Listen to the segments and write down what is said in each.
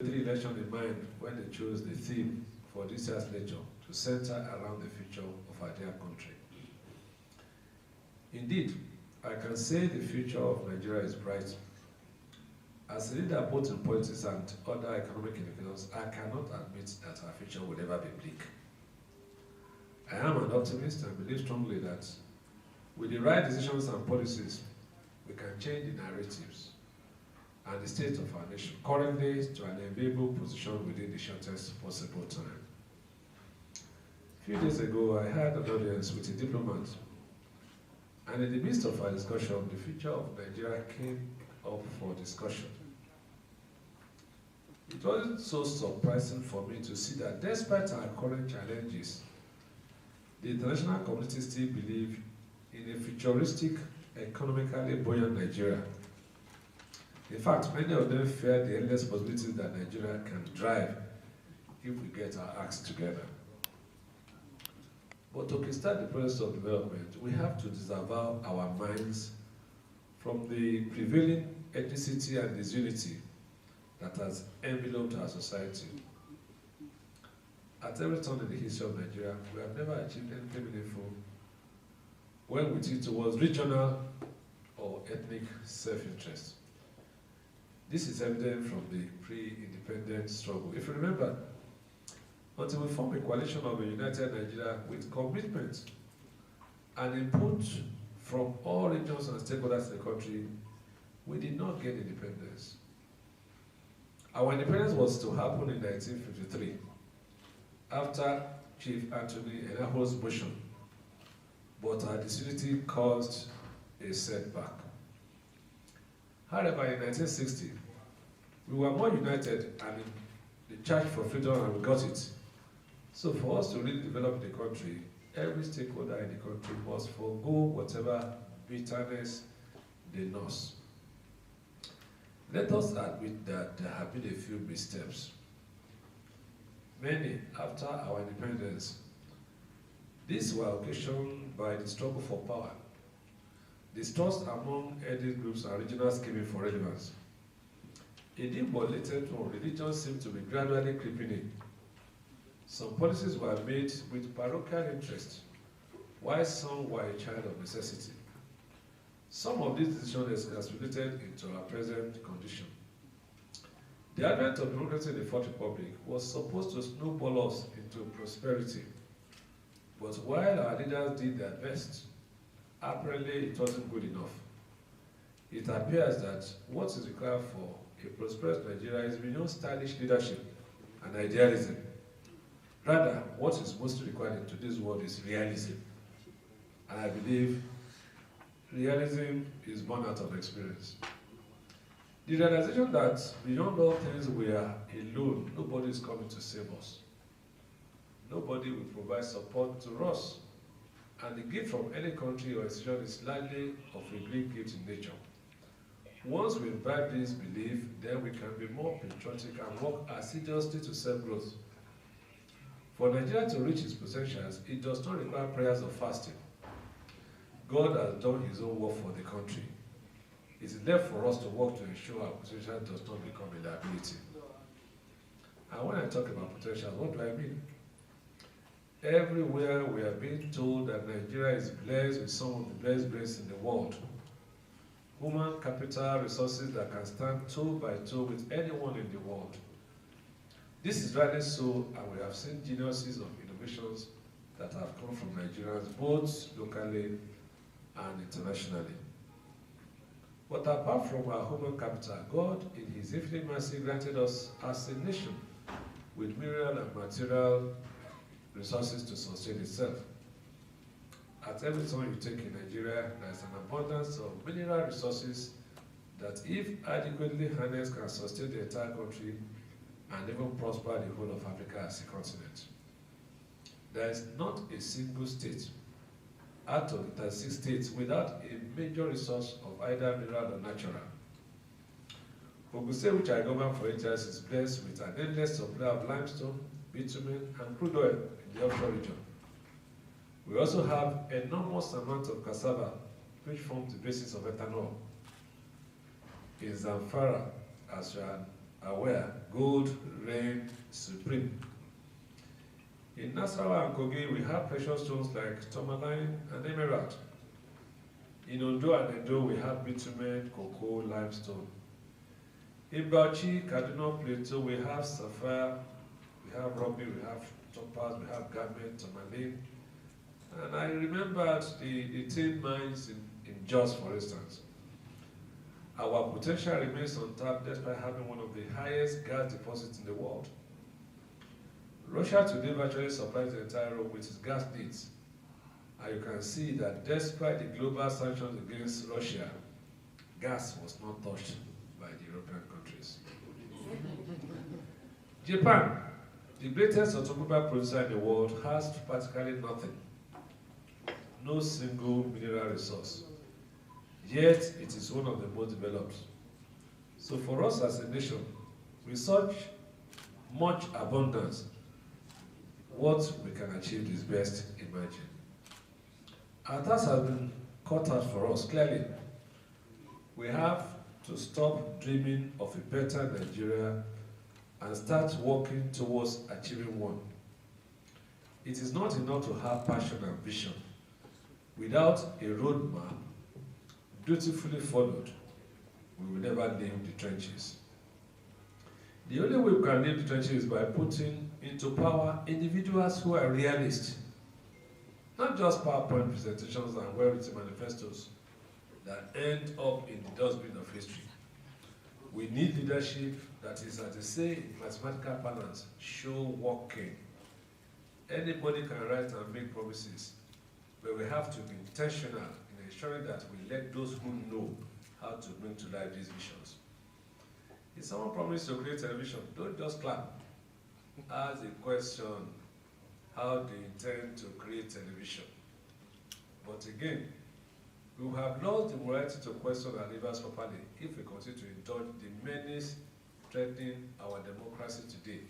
Election in mind when they chose the theme for this year's lecture to center around the future of our dear country. Indeed, I can say the future of Nigeria is bright. As a leader both in politics and other economic indicators, I cannot admit that our future will ever be bleak. I am an optimist and believe strongly that with the right decisions and policies, we can change the narratives and the state of our nation currently to an enviable position within the shortest possible time. A few days ago, I had an audience with a diplomat, and in the midst of our discussion, the future of Nigeria came up for discussion. It wasn't so surprising for me to see that despite our current challenges, the international community still believes in a futuristic, economically buoyant Nigeria. In fact, many of them fear the endless possibilities that Nigeria can drive if we get our acts together. But to kickstart the process of development, we have to disavow our minds from the prevailing ethnicity and disunity that has enveloped our society. At every turn in the history of Nigeria, we have never achieved anything meaningful when we tilt towards regional or ethnic self-interest. This is evident from the pre-independence struggle. If you remember, until we formed a coalition of a united Nigeria with commitment and input from all regions and stakeholders in the country, we did not get independence. Our independence was to happen in 1953, after Chief Anthony Enaho's motion, but our disunity caused a setback. However, in 1960, we were more united and in the charge for freedom, and we got it. So for us to really develop the country, every stakeholder in the country must forego whatever bitterness they nurse. Let us admit that there have been a few missteps. Many after our independence. These were occasioned by the struggle for power, distrust among ethnic groups and regional scheming for relevance. A deep but latent one, religion seemed to be gradually creeping in. Some policies were made with parochial interest, while some were a child of necessity. Some of these decisions escalated into our present condition. The advent of democracy in the Fourth Republic was supposed to snowball us into prosperity. But while our leaders did their best, apparently it wasn't good enough. It appears that what is required for a prosperous Nigeria is beyond stylish leadership and idealism. Rather, what is most required in today's world is realism. And I believe realism is born out of experience. The realization that beyond all things we are alone, nobody is coming to save us. Nobody will provide support to us. And the gift from any country or institution is likely of a great gift in nature. Once we imbibe this belief, then we can be more patriotic and work assiduously to self-growth. For Nigeria to reach its potentials, it does not require prayers or fasting. God has done his own work for the country. It is left for us to work to ensure our potential does not become a liability. And when I talk about potential, what do I mean? Everywhere we are being told that Nigeria is blessed with some of the best brains in the world. Human capital resources that can stand toe by toe with anyone in the world. This is rightly so, and we have seen geniuses of innovations that have come from Nigerians, both locally and internationally. But apart from our human capital, God, in his infinite mercy, granted us as a nation with mineral and material resources to sustain itself. At every turn you take in Nigeria, there is an abundance of mineral resources that, if adequately harnessed, can sustain the entire country and even prosper the whole of Africa as a continent. There is not a single state out of the 36 states without a major resource of either mineral or natural. Ogun State, which I govern for 8 years, is blessed with an endless supply of limestone, bitumen, and crude oil in the offshore region. We also have enormous amount of cassava, which forms the basis of ethanol. In Zamfara, as aware, gold reigns supreme. In Nasarawa and Kogi, we have precious stones like tourmaline and emerald. In Ondo and Edo, we have bitumen, cocoa, limestone. In Bauchi, Kaduna Plateau, we have sapphire, we have ruby, we have topaz, we have garnet, tourmaline. And I remembered the tin mines in Jos, for instance. Our potential remains untapped despite having one of the highest gas deposits in the world. Russia today virtually supplies the entire world with its gas needs. And you can see that despite the global sanctions against Russia, gas was not touched by the European countries. Japan, the greatest automobile producer in the world, has practically nothing. No single mineral resource. Yet, it is one of the most developed. So for us as a nation, with such much abundance, what we can achieve is best imagined. Our task has been cut out for us, clearly. We have to stop dreaming of a better Nigeria and start working towards achieving one. It is not enough to have passion and vision. Without a roadmap, dutifully followed, we will never leave the trenches. The only way we can leave the trenches is by putting into power individuals who are realists, not just PowerPoint presentations and well-written manifestos that end up in the dustbin of history. We need leadership that is, as they say in mathematical parlance, show working. Anybody can write and make promises, but we have to be intentional in ensuring that we let those who know how to bring to life these visions. If someone promised to create television, don't just clap. Ask a question, how they intend to create television. But again, we will have lost the morality to question our leaders properly if we continue to indulge the menace threatening our democracy today.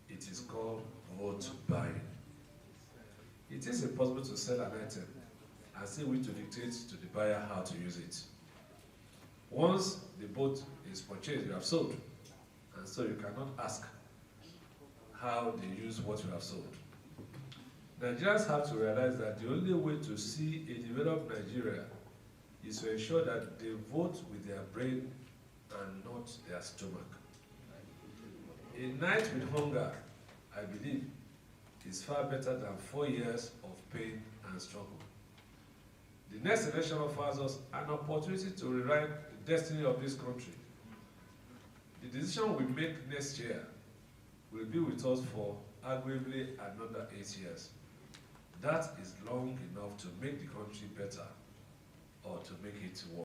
It is called vote buying. It is impossible to sell an item and still we to dictate to the buyer how to use it. Once the boat is purchased, you have sold. And so you cannot ask how they use what you have sold. Nigerians have to realize that the only way to see a developed Nigeria is to ensure that they vote with their brain and not their stomach. A night with hunger, I believe, is far better than 4 years of pain and struggle. The next election offers us an opportunity to rewrite the destiny of this country. The decision we make next year will be with us for arguably another 8 years. That is long enough to make the country better or to make it worse.